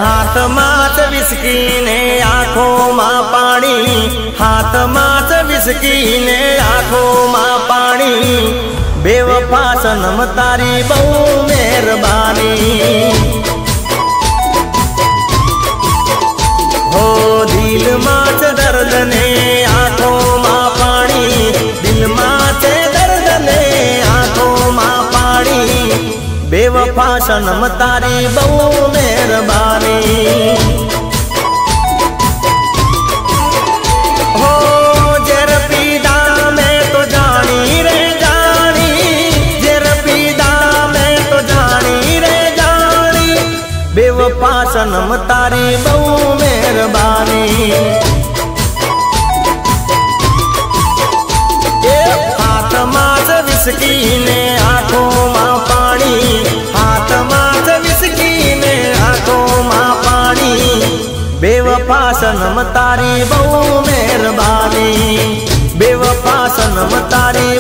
हाथ माच विस्की ने आँखों मां पानी, हाथ माच विस्की ने आँखों मां पानी। बेवफा सनम तारी बहु मेहरबानी। हो दिल माच दर्द ने आँखों मां पानी, दिल माच दर्द ने आँखों मां पानी। बेवफा सनम तारी बहु मेहरबानी। हो जर पीदा में तो जानी रे जानी, जर पीदा में तो जानी रे जानी। बेवफा सनम तारी बहु मेहरबानी। हाथ माच विस्की ने आँखों मां पानी, हाथ माच विस्की ने आँखों मां पानी। बेवफा सनम तारी बहु मेहरबानी। बेवफा सनम तारी